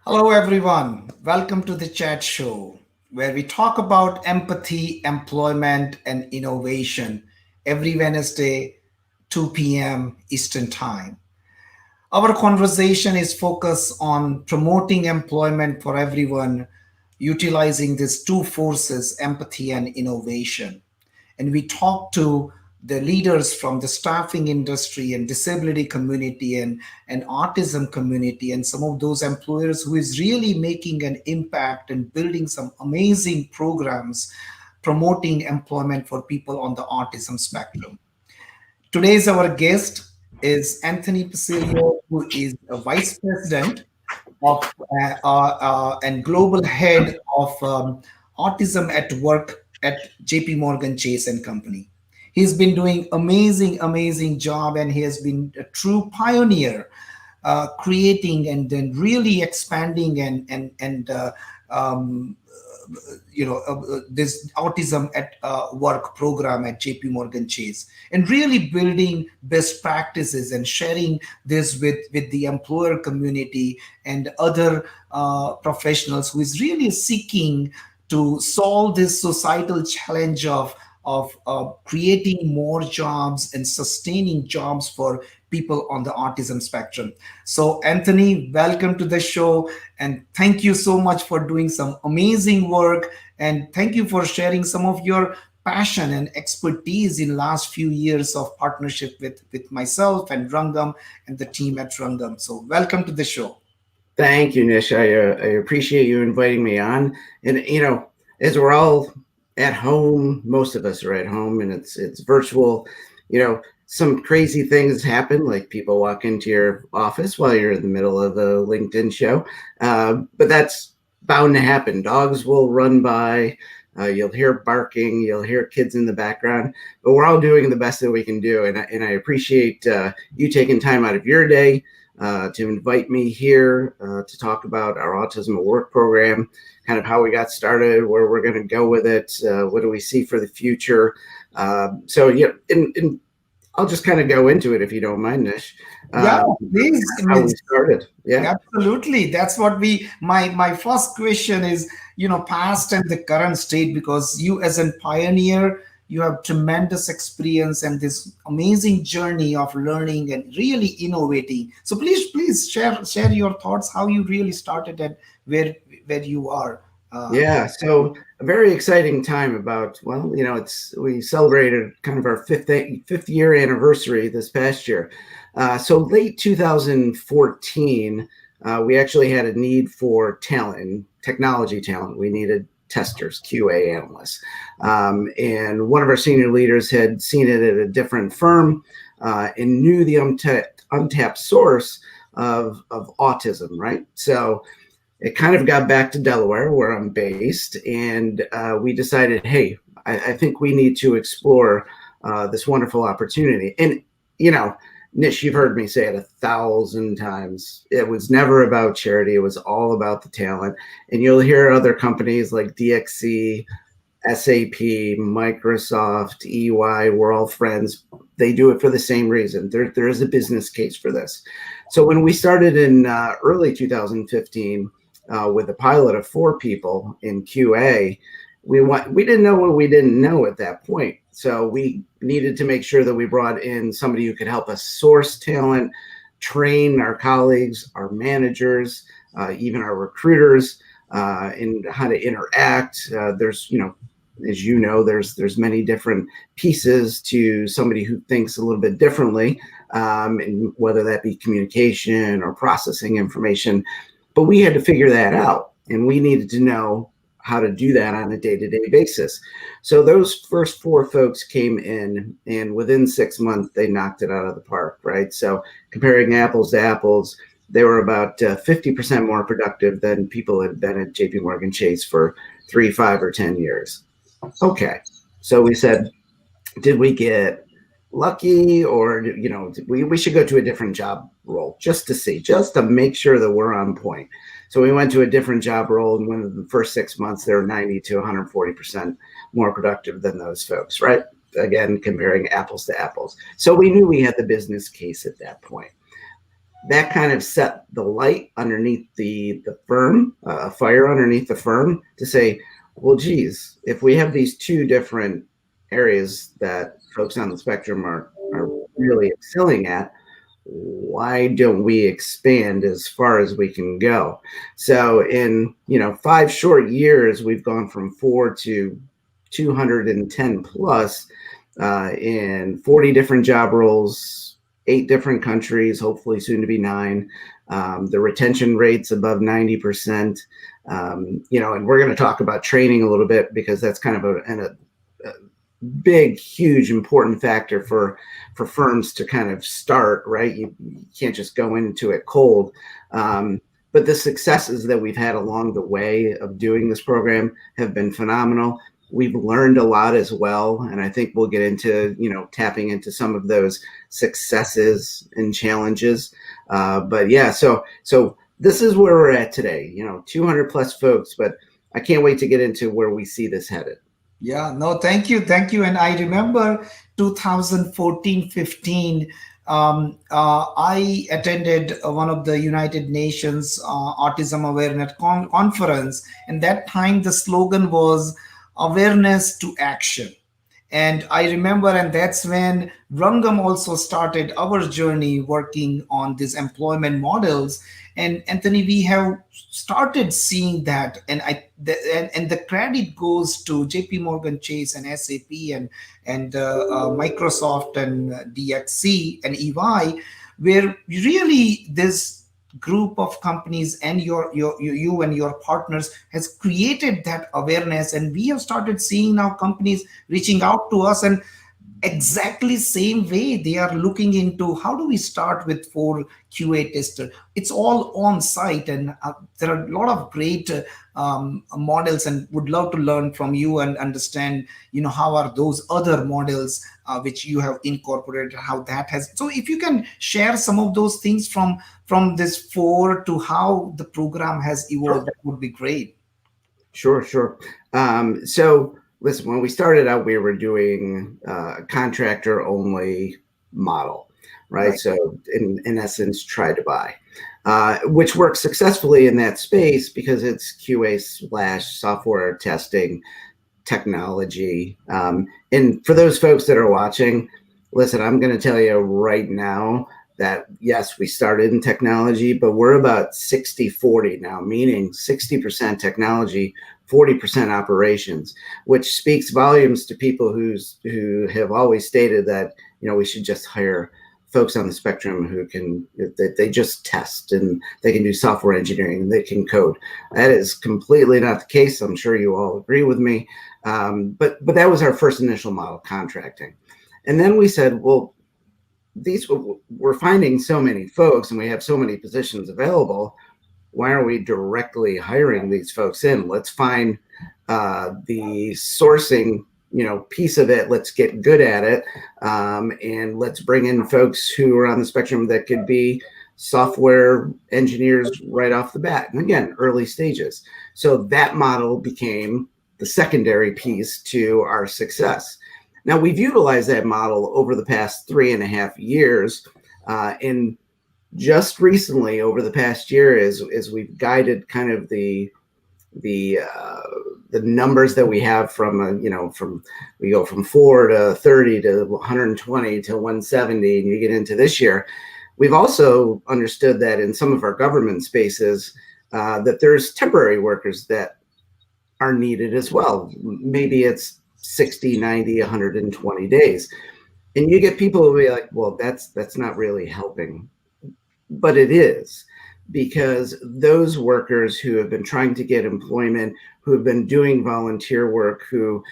Hello, everyone. Welcome to the chat show where we talk about empathy, employment, and innovation every Wednesday, 2 p.m. Eastern Time. Our conversation is focused on promoting employment for everyone, utilizing these two forces, empathy and innovation. And we talk to the leaders from the staffing industry and disability community and autism community and some of those employers who is really making an impact and building some amazing programs promoting employment for people on the autism spectrum. Today's our guest is Anthony Pacilio, who is a vice president of and global head of autism at work at JPMorgan Chase and Company. He's been doing amazing job, and he has been a true pioneer, creating and then really expanding um, this autism at work program at JP Morgan Chase, and really building best practices and sharing this with the employer community and other professionals who is really seeking to solve this societal challenge of creating more jobs and sustaining jobs for people on the autism spectrum. So, Anthony, welcome to the show, and thank you so much for doing some amazing work, and thank you for sharing some of your passion and expertise in last few years of partnership with myself and Rangam and the team at Rangam. So, welcome to the show. Thank you, Nish. I appreciate you inviting me on. And as we're all at home, most of us are at home, and it's virtual. Some crazy things happen, like people walk into your office while you're in the middle of a LinkedIn show. But that's bound to happen. Dogs will run by. You'll hear barking. You'll hear kids in the background. But we're all doing the best that we can do, and I appreciate you taking time out of your day to invite me here to talk about our Autism at Work program, kind of how we got started, where we're going to go with it, what do we see for the future. And I'll just kind of go into it if you don't mind, Nish. Yeah, please. How we started. Yeah, absolutely. That's what my first question is, past and the current state, because you as a pioneer, you have tremendous experience and this amazing journey of learning and really innovating. So please share your thoughts, how you really started and where you are. Yeah, so a very exciting time about, we celebrated kind of our fifth year anniversary this past year. So late 2014, we actually had a need for talent, technology talent. We needed testers, QA analysts. And one of our senior leaders had seen it at a different firm and knew the untapped source of autism, right? So it kind of got back to Delaware, where I'm based, and we decided, hey, I think we need to explore this wonderful opportunity. And, Nish, you've heard me say it 1,000 times. It was never about charity. It was all about the talent. And you'll hear other companies like DXC, SAP, Microsoft, EY, we're all friends. They do it for the same reason. There is a business case for this. So when we started in early 2015, with a pilot of 4 people in QA, we didn't know what we didn't know at that point. So we needed to make sure that we brought in somebody who could help us source talent, train our colleagues, our managers, even our recruiters, in how to interact. There's, as you know, there's many different pieces to somebody who thinks a little bit differently, and whether that be communication or processing information. But we had to figure that out, and we needed to know how to do that on a day-to-day basis. So those first 4 folks came in, and within 6 months, they knocked it out of the park, right? So comparing apples to apples, they were about 50% more productive than people had been at JP Morgan Chase for 3, 5, or 10 years. Okay, so we said, did we get lucky, or we should go to a different job role just to see, just to make sure that we're on point. So we went to a different job role, and within the first 6 months, they were 90 to 140% more productive than those folks, right? Again, comparing apples to apples. So we knew we had the business case at that point. That kind of set the light underneath the firm, a fire underneath the firm to say, well, geez, if we have these two different areas that folks on the spectrum are really excelling at, why don't we expand as far as we can go? So in 5 short years, we've gone from 4 to 210 plus in 40 different job roles, 8 different countries, hopefully soon to be 9. The retention rate's above 90%. And we're going to talk about training a little bit, because that's kind of a big, huge, important factor for firms to kind of start, right? You can't just go into it cold. But the successes that we've had along the way of doing this program have been phenomenal. We've learned a lot as well, and I think we'll get into tapping into some of those successes and challenges. But yeah, so this is where we're at today. 200 plus folks, but I can't wait to get into where we see this headed. Yeah, no, thank you. And I remember 2014-15. I attended one of the United Nations Autism Awareness Conference, and that time the slogan was awareness to action. And I remember, and that's when Rangam also started our journey working on these employment models. And Anthony, we have started seeing that, and the credit goes to JPMorgan Chase and SAP and Microsoft and DXC and EY, where really this group of companies and you and your partners has created that awareness, and we have started seeing now companies reaching out to us, and exactly same way they are looking into how do we start with 4 QA tester. It's all on site, and there are a lot of great models, and would love to learn from you and understand how are those other models which you have incorporated, how that has. So if you can share some of those things from this 4 to how the program has evolved, that would be great. Sure. So listen, when we started out, we were doing a contractor only model, right? So in essence, try to buy, which works successfully in that space because it's QA/software testing technology. And for those folks that are watching, listen, I'm going to tell you right now that yes, we started in technology, but we're about 60-40 now, meaning 60% technology, 40% operations, which speaks volumes to people who have always stated that we should just hire folks on the spectrum who can, they just test and they can do software engineering and they can code. That is completely not the case. I'm sure you all agree with me. But that was our first initial model, contracting. And then we said, well, we're finding so many folks and we have so many positions available. Why aren't we directly hiring these folks in? Let's find the sourcing piece of it. Let's get good at it. And let's bring in folks who are on the spectrum that could be software engineers right off the bat. And again, early stages. So that model became the secondary piece to our success. Now we've utilized that model over the past 3.5 years. And just recently over the past year, as we've guided kind of the numbers that we have from we go from 4 to 30 to 120 to 170, and you get into this year, we've also understood that in some of our government spaces that there's temporary workers that are needed as well. Maybe it's 60, 90, 120 days, and you get people who be like, well, that's not really helping. But it is, because those workers who have been trying to get employment, who have been doing volunteer work, who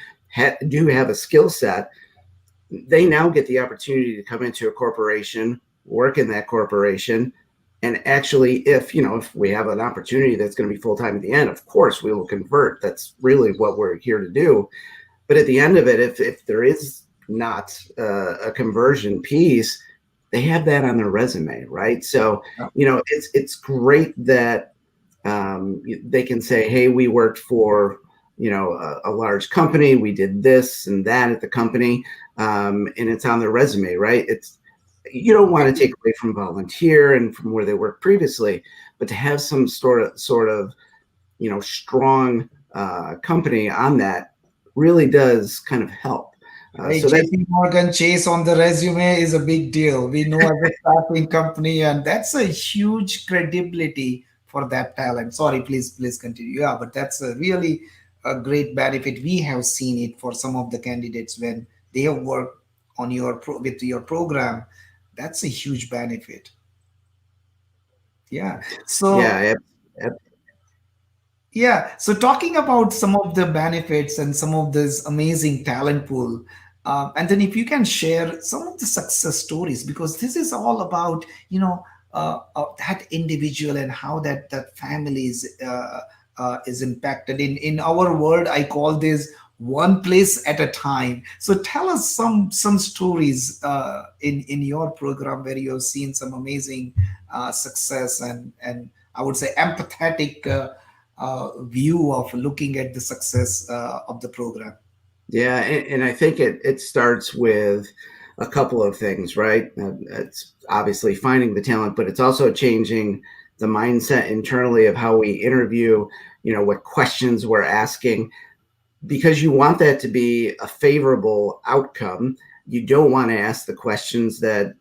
do have a skill set, they now get the opportunity to come into a corporation, work in that corporation, and actually, if we have an opportunity that's going to be full-time at the end, of course we will convert. That's really what we're here to do. But at the end of it, if there is not a conversion piece, they have that on their resume, right? So, it's great that They can say, hey, we worked for, a large company. We did this and that at the company. And it's on their resume, right? You don't want to take away from volunteer and from where they worked previously, but to have some sort of strong company on that really does kind of help. Hey, So that's JP Morgan Chase on the resume is a big deal. We know as a staffing company, and that's a huge credibility for that talent. Sorry, please continue. Yeah, but that's a really a great benefit. We have seen it for some of the candidates when they have worked on with your program. That's a huge benefit. Yeah. So yeah. yeah. So talking about some of the benefits and some of this amazing talent pool, and then if you can share some of the success stories, because this is all about that individual and how that family is impacted. In our world, I call this one place at a time. So tell us some stories in your program where you have seen some amazing success and I would say empathetic. View of looking at the success of the program. Yeah, and I think it starts with a couple of things, right? It's obviously finding the talent, but it's also changing the mindset internally of how we interview, what questions we're asking, because you want that to be a favorable outcome. You don't want to ask the questions that,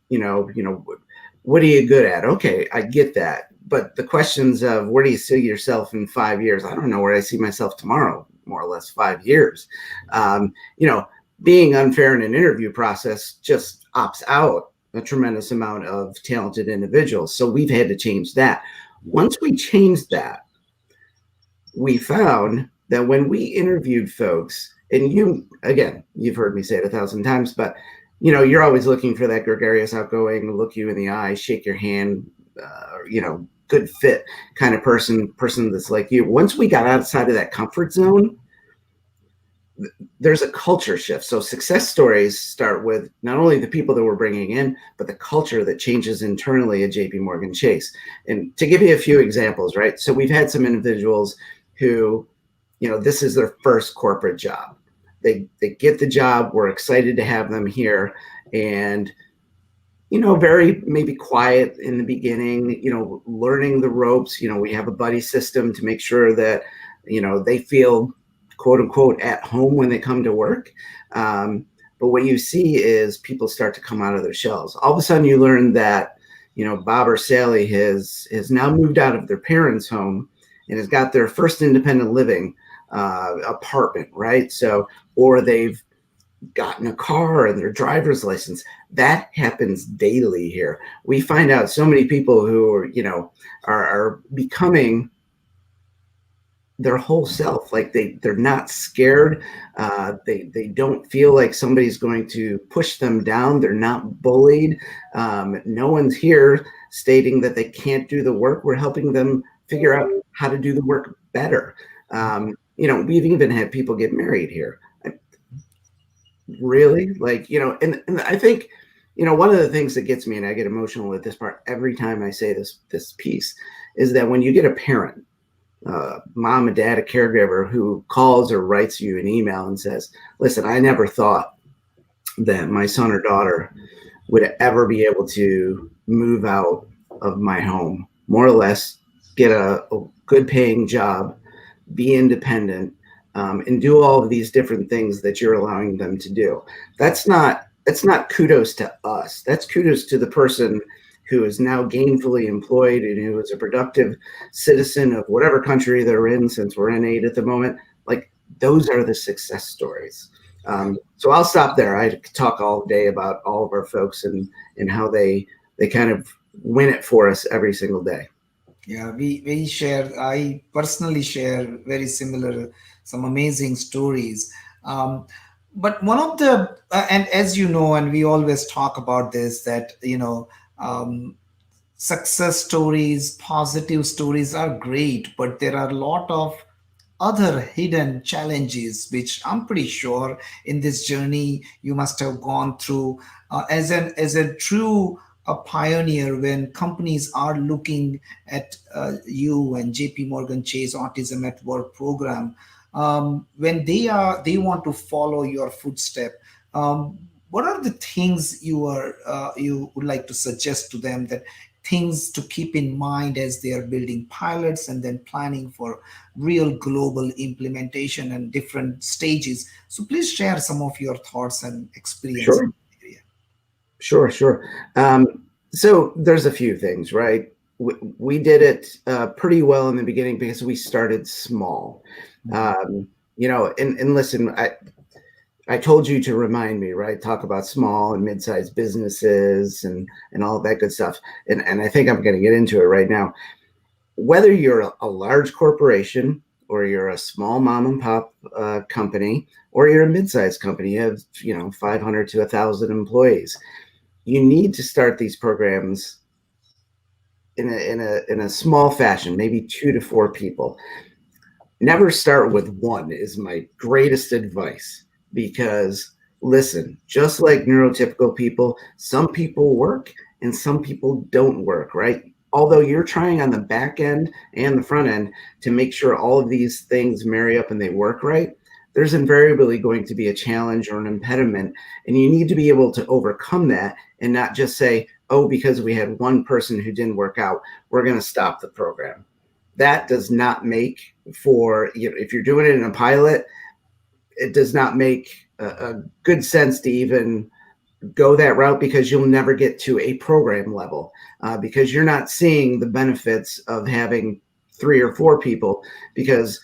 what are you good at? Okay, I get that. But the questions of where do you see yourself in 5 years? I don't know where I see myself tomorrow, more or less 5 years. Um, you know, Being unfair in an interview process just opts out a tremendous amount of talented individuals. So we've had to change that. Once we changed that, we found that when we interviewed folks, and you've heard me say it 1,000 times, but you're always looking for that gregarious, outgoing, look you in the eye, shake your hand, good fit kind of person that's like you. Once we got outside of that comfort zone, there's a culture shift. So success stories start with not only the people that we're bringing in, but the culture that changes internally at JP Morgan Chase. And to give you a few examples, right? So we've had some individuals who, this is their first corporate job. They get the job. We're excited to have them here. And very maybe quiet in the beginning, learning the ropes. We have a buddy system to make sure that, they feel quote unquote at home when they come to work. But what you see is people start to come out of their shells. All of a sudden you learn that, Bob or Sally has now moved out of their parents' home and has got their first independent living apartment, right? So, or they've gotten a car and their driver's license. That happens daily here. We find out so many people who are becoming their whole self. Like they're not scared. They don't feel like somebody's going to push them down. They're not bullied. No one's here stating that they can't do the work. We're helping them figure out how to do the work better. We've even had people get married here. Really? And I think, one of the things that gets me, and I get emotional at this part every time I say this piece, is that when you get a parent, mom, a dad, a caregiver who calls or writes you an email and says, listen, I never thought that my son or daughter would ever be able to move out of my home, more or less get a good paying job, be independent, and do all of these different things that you're allowing them to do. That's not kudos to us. That's kudos to the person who is now gainfully employed and who is a productive citizen of whatever country they're in, since we're in aid at the moment. Like, those are the success stories. So I'll stop there. I could talk all day about all of our folks and how they kind of win it for us every single day. Yeah, we share. I personally share very similar, some amazing stories. But one of the and as you know, and we always talk about this, that success stories, positive stories are great, but there are a lot of other hidden challenges which I'm pretty sure in this journey you must have gone through as a true a pioneer when companies are looking at you and JP Morgan Chase Autism at Work program, when they want to follow your footstep, what are the things you would like to suggest to them, that things to keep in mind as they are building pilots and then planning for real global implementation and different stages? So please share some of your thoughts and experience in Sure, the area. sure. So there's a few things, right? We did it pretty well in the beginning because we started small. Um, and listen, I told you to remind me, right? Talk about small and mid-sized businesses and all of that good stuff. And I think I'm going to get into it right now. Whether you're a large corporation or you're a small mom and pop company, or you're a mid-sized company, you have 500 to 1,000 employees. You need to start these programs in a small fashion, maybe 2 to 4 people. Never start with one is my greatest advice, because listen, just like neurotypical people, some people work and some people don't work, right? Although you're trying on the back end and the front end to make sure all of these things marry up and they work right, there's invariably going to be a challenge or an impediment, and you need to be able to overcome that and not just say, oh, because we had one person who didn't work out, we're going to stop the program. That does not make for, if you're doing it in a pilot, it does not make a good sense to even go that route, because you'll never get to a program level, because you're not seeing the benefits of having 3 or 4 people, because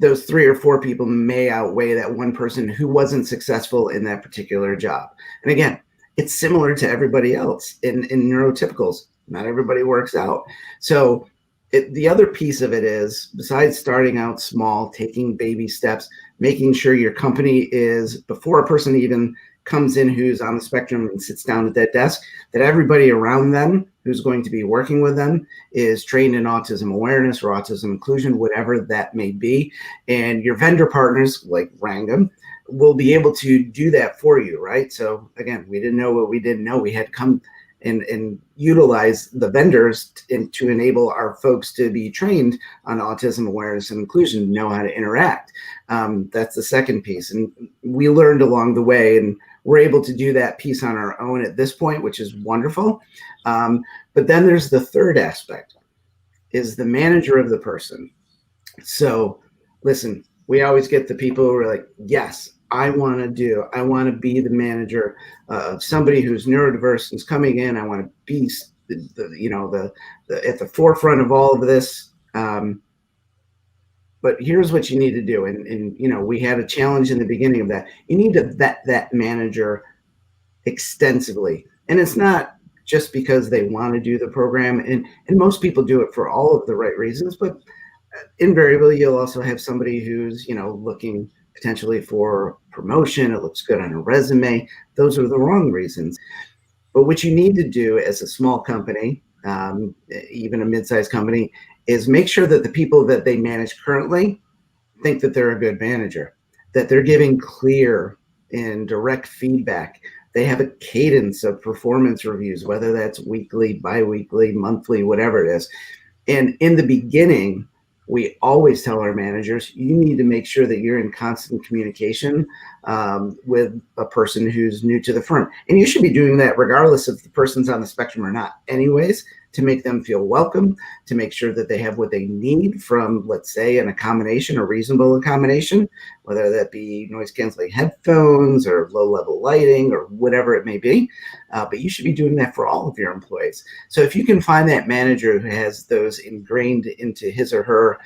those 3 or 4 people may outweigh that one person who wasn't successful in that particular job. And again, it's similar to everybody else in neurotypicals. Not everybody works out. So the other piece of it is, besides starting out small, taking baby steps, making sure your company is, before a person even comes in who's on the spectrum and sits down at that desk, that everybody around them who's going to be working with them is trained in autism awareness or autism inclusion, whatever that may be. And your vendor partners like Rangam will be able to do that for you, right? So again, we didn't know what we didn't know. We had to come and utilize the vendors to enable our folks to be trained on autism awareness and inclusion, know how to interact. That's the second piece. And we learned along the way, and we're able to do that piece on our own at this point, which is wonderful. But then there's the third aspect, is the manager of the person. So listen, we always get the people who are like, yes, I want to be the manager of somebody who's neurodiverse and is coming in. I want to be the at the forefront of all of this. But here's what you need to do. And we had a challenge in the beginning of that. You need to vet that manager extensively. And it's not just because they want to do the program. And most people do it for all of the right reasons, but invariably you'll also have somebody who's looking potentially for promotion. It looks good on a resume. Those are the wrong reasons. But what you need to do as a small company, even a mid-sized company, is make sure that the people that they manage currently think that they're a good manager, that they're giving clear and direct feedback. They have a cadence of performance reviews, whether that's weekly, bi-weekly, monthly, whatever it is. And in the beginning, we always tell our managers, you need to make sure that you're in constant communication with a person who's new to the firm. And you should be doing that regardless if the person's on the spectrum or not anyways, to make them feel welcome, to make sure that they have what they need from, let's say, an accommodation, a reasonable accommodation, whether that be noise canceling headphones or low level lighting or whatever it may be. But you should be doing that for all of your employees. So if you can find that manager who has those ingrained into his or her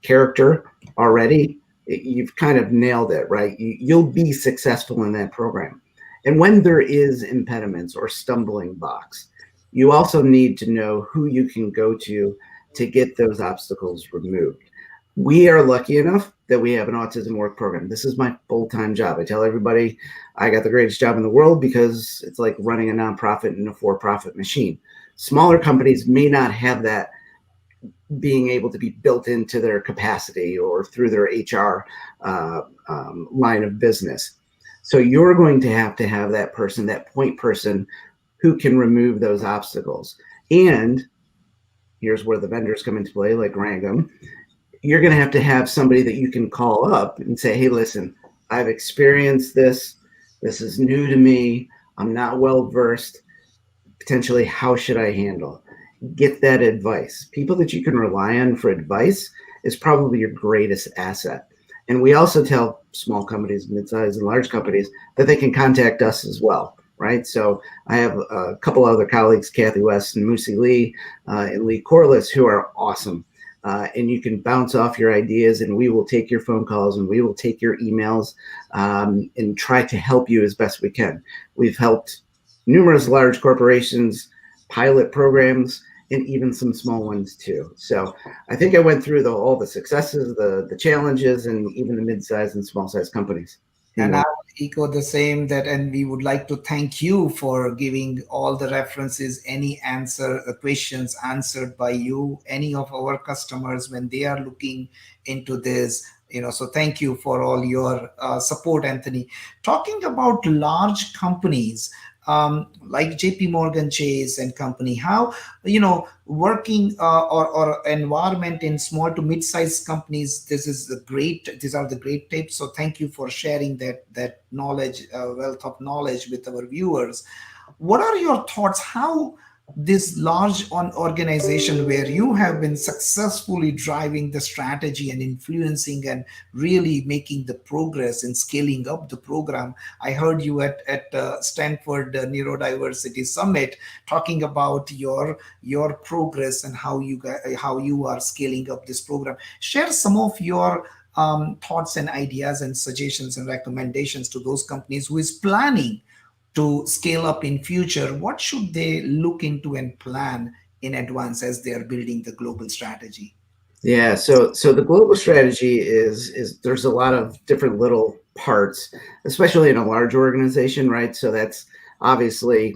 character already, you've kind of nailed it, right? You'll be successful in that program. And when there is impediments or stumbling blocks, you also need to know who you can go to get those obstacles removed. We are lucky enough that we have an autism work program. This is my full-time job. I tell everybody I got the greatest job in the world because it's like running a nonprofit in a for-profit machine. Smaller companies may not have that being able to be built into their capacity or through their HR line of business. So you're going to have that person, that point person, who can remove those obstacles. And here's where the vendors come into play, like Rangam. You're going to have somebody that you can call up and say, hey, listen, I've experienced this. This is new to me. I'm not well versed. Potentially, how should I handle? Get that advice. People that you can rely on for advice is probably your greatest asset. And we also tell small companies, mid-sized and large companies, that they can contact us as well, right? So I have a couple other colleagues, Kathy West and Moosey Lee and Lee Corliss, who are awesome. And you can bounce off your ideas, and we will take your phone calls and we will take your emails and try to help you as best we can. We've helped numerous large corporations, pilot programs, and even some small ones too. So I think I went through all the successes, the challenges, and even the mid-sized and small-sized companies. And I would echo the same that, and we would like to thank you for giving all the references, any answer, questions answered by you, any of our customers when they are looking into this. So thank you for all your support, Anthony. Talking about large companies, like JPMorgan Chase and company, how working or environment in small to mid-sized companies, these are the great tips. So thank you for sharing that knowledge, wealth of knowledge with our viewers. What are your thoughts, how this large organization where you have been successfully driving the strategy and influencing and really making the progress and scaling up the program? I heard you at Stanford Neurodiversity Summit talking about your progress and how you are scaling up this program. Share some of your thoughts and ideas and suggestions and recommendations to those companies who is planning to scale up in future. What should they look into and plan in advance as they are building the global strategy? Yeah, so the global strategy is there's a lot of different little parts, especially in a large organization, right? So that's obviously,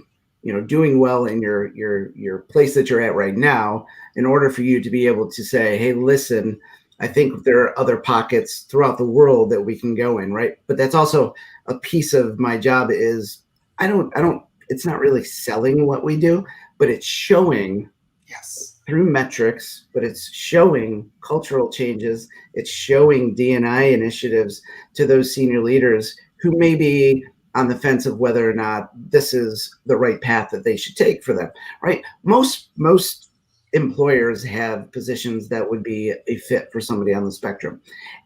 doing well in your place that you're at right now, in order for you to be able to say, hey, listen, I think there are other pockets throughout the world that we can go in, right? But that's also a piece of my job is I don't it's not really selling what we do, but it's showing Yes. through metrics, but it's showing cultural changes. It's showing D&I initiatives to those senior leaders who may be on the fence of whether or not this is the right path that they should take for them, right? Most employers have positions that would be a fit for somebody on the spectrum.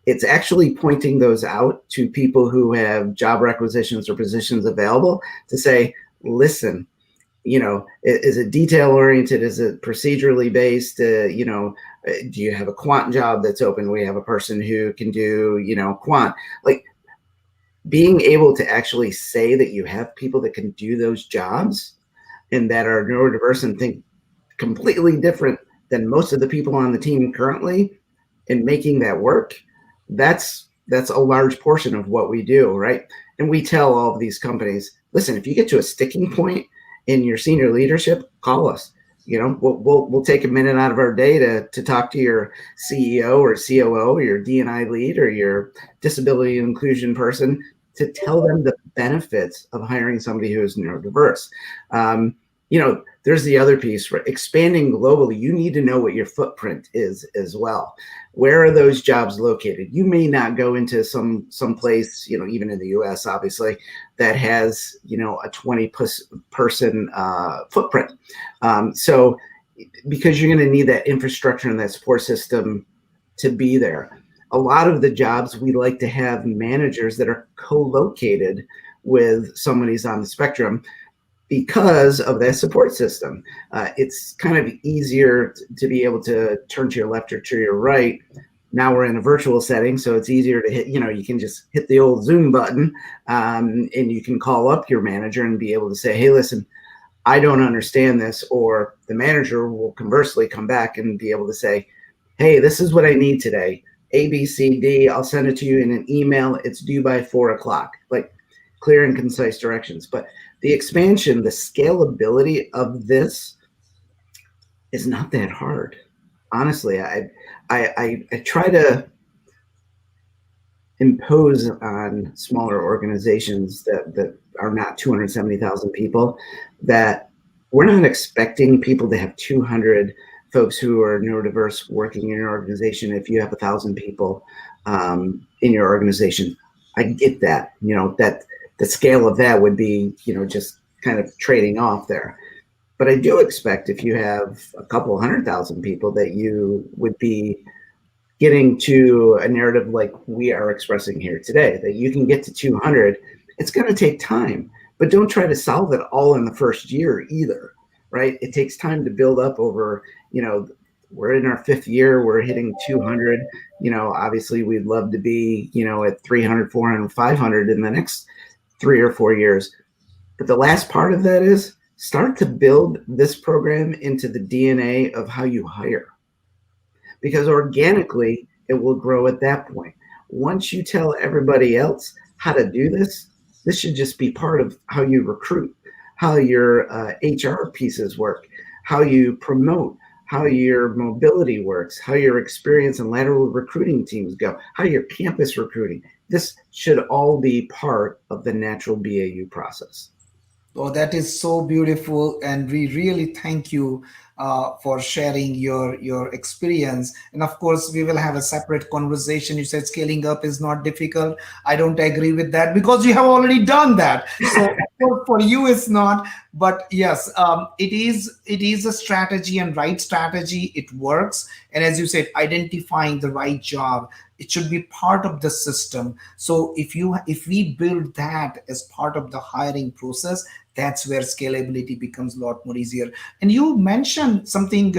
It's actually pointing those out to people who have job requisitions or positions available to say, listen, is it detail oriented? Is it procedurally based? Do you have a quant job that's open? We have a person who can do, quant. Like, being able to actually say that you have people that can do those jobs and that are neurodiverse and think completely different than most of the people on the team currently, and making that work, that's a large portion of what we do, right? And we tell all of these companies, listen, if you get to a sticking point in your senior leadership, call us. We'll take a minute out of our day to talk to your CEO or COO or your D&I lead or your disability and inclusion person to tell them the benefits of hiring somebody who is neurodiverse. There's the other piece, right? Expanding globally, you need to know what your footprint is as well. Where are those jobs located? You may not go into some place, even in the US, obviously, that has, a 20 person footprint. So because you're going to need that infrastructure and that support system to be there. A lot of the jobs, we like to have managers that are co-located with somebody who's on the spectrum, because of that support system. It's kind of easier to be able to turn to your left or to your right. Now we're in a virtual setting, so it's easier to hit, you can just hit the old Zoom button and you can call up your manager and be able to say, hey, listen, I don't understand this. Or the manager will conversely come back and be able to say, hey, this is what I need today. A, B, C, D, I'll send it to you in an email. It's due by 4:00. Like, clear and concise directions. But the expansion, the scalability of this is not that hard. Honestly, I try to impose on smaller organizations that are not 270,000 people that we're not expecting people to have 200 folks who are neurodiverse working in your organization if you have 1,000 people in your organization. I get that, that the scale of that would be, just kind of trading off there. But I do expect if you have a couple 100,000 people that you would be getting to a narrative like we are expressing here today, that you can get to 200. It's going to take time, but don't try to solve it all in the first year either, right? It takes time to build up over, we're in our 5th year, we're hitting 200. Obviously we'd love to be, at 300, 400, 500 in the next 3 or 4 years. But the last part of that is start to build this program into the DNA of how you hire, because organically it will grow at that point. Once you tell everybody else how to do this should just be part of how you recruit, how your HR pieces work, how you promote, how your mobility works, how your experience and lateral recruiting teams go, how your campus recruiting. This should all be part of the natural BAU process. Oh, that is so beautiful, and we really thank you for sharing your experience. And of course, we will have a separate conversation. You said scaling up is not difficult. I don't agree with that because you have already done that. So for you, it's not. But yes, it is. It is a strategy and right strategy. It works. And as you said, identifying the right job, it should be part of the system. So if we build that as part of the hiring process, that's where scalability becomes a lot more easier. And you mentioned something,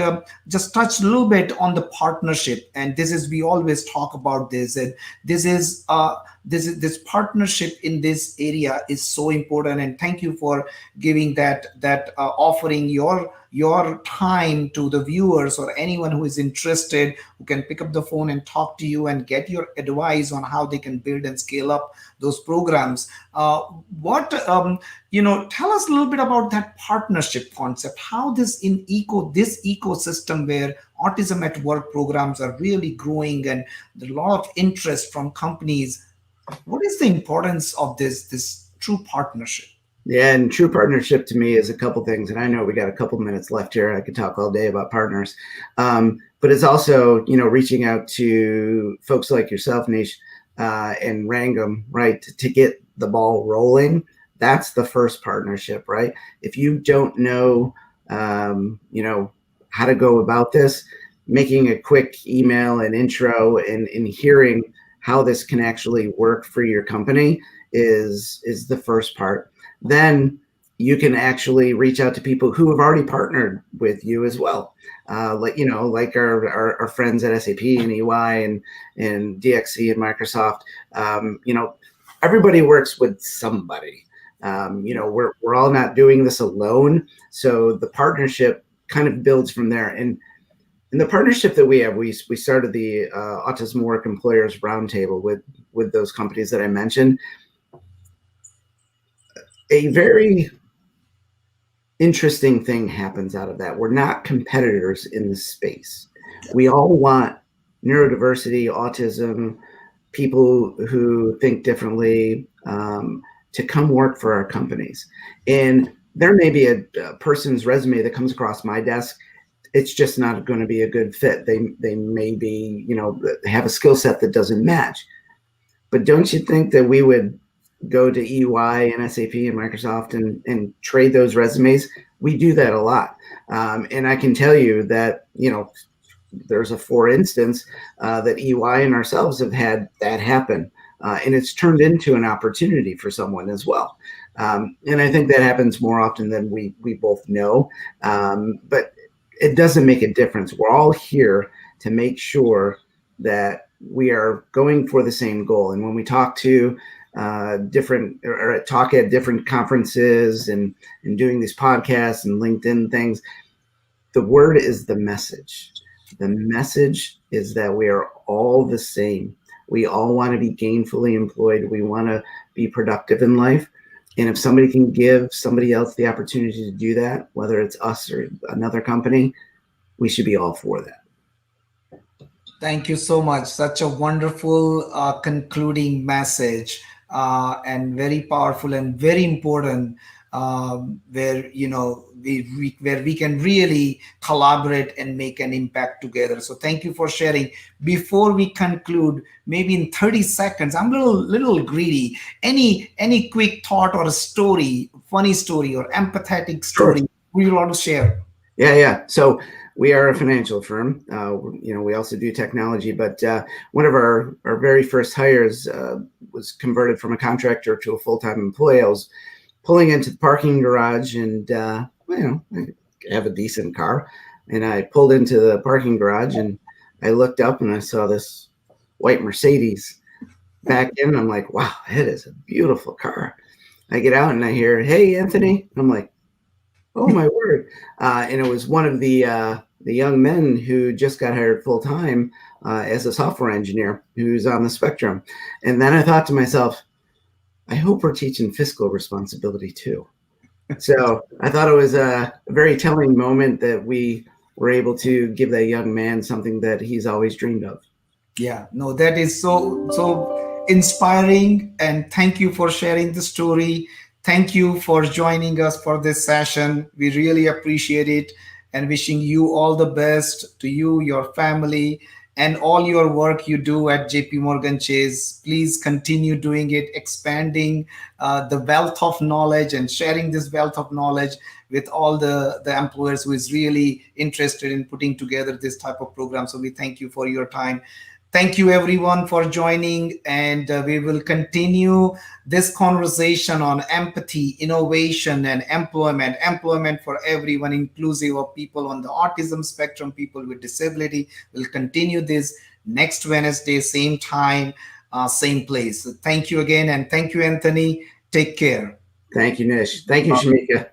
just touched a little bit on the partnership, and this is, we always talk about this, and this partnership in this area is so important. And thank you for giving that offering your time to the viewers or anyone who is interested, who can pick up the phone and talk to you and get your advice on how they can build and scale up those programs. What tell us a little bit about that partnership concept, how this ecosystem where autism at work programs are really growing and there's a lot of interest from companies. What is the importance of this true partnership? Yeah, and true partnership to me is a couple things, and I know we got a couple minutes left here. I could talk all day about partners, but it's also reaching out to folks like yourself, Nish, and Rangam, right, to get the ball rolling. That's the first partnership, right? If you don't know, how to go about this, making a quick email and intro and hearing how this can actually work for your company is the first part. Then you can actually reach out to people who have already partnered with you as well. Like our friends at SAP and EY and DXC and Microsoft. Everybody works with somebody. We're all not doing this alone. So the partnership kind of builds from there. And the partnership that we have, we started the Autism Work Employers Roundtable with those companies that I mentioned. A very interesting thing happens out of that. We're not competitors in the space. We all want neurodiversity, autism, people who think differently to come work for our companies. And there may be a person's resume that comes across my desk. It's just not going to be a good fit. They may be, have a skill set that doesn't match. But don't you think that we would go to EY and SAP and Microsoft and trade those resumes? We do that a lot. And I can tell you that, there's a for instance that EY and ourselves have had that happen. And it's turned into an opportunity for someone as well. And I think that happens more often than we both know. But it doesn't make a difference. We're all here to make sure that we are going for the same goal. And when we talk to talk at different conferences and doing these podcasts and LinkedIn things, the word is the message. The message is that we are all the same. We all want to be gainfully employed. We want to be productive in life. And if somebody can give somebody else the opportunity to do that, whether it's us or another company, we should be all for that. Thank you so much. Such a wonderful concluding message, and very powerful and very important. where where we can really collaborate and make an impact together. So thank you for sharing. Before we conclude, maybe in 30 seconds, I'm a little greedy. Any quick thought or a story, funny story or empathetic Sure. story we want to share? Yeah. So we are a financial firm. We also do technology, but one of our very first hires was converted from a contractor to a full-time employee. I was pulling into the parking garage, and I have a decent car, and I pulled into the parking garage, and I looked up and I saw this white Mercedes back in. I'm like, wow, that is a beautiful car. I get out and I hear, "Hey, Anthony." I'm like, oh my word! And it was one of the young men who just got hired full time as a software engineer who's on the spectrum. And then I thought to myself, I hope we're teaching fiscal responsibility too. So I thought it was a very telling moment that we were able to give that young man something that he's always dreamed of. Yeah, no, that is so inspiring, and thank you for sharing the story. Thank you for joining us for this session. We really appreciate it, and wishing you all the best to you, your family, and all your work you do at JP Morgan Chase. Please continue doing it, expanding the wealth of knowledge and sharing this wealth of knowledge with all the employers who is really interested in putting together this type of program. So we thank you for your time. Thank you everyone for joining, and we will continue this conversation on empathy, innovation, and employment. Employment for everyone, inclusive of people on the autism spectrum, people with disability. We'll continue this next Wednesday, same time, same place. So thank you again, and thank you, Anthony. Take care. Thank you, Nish. Thank you, Shamika.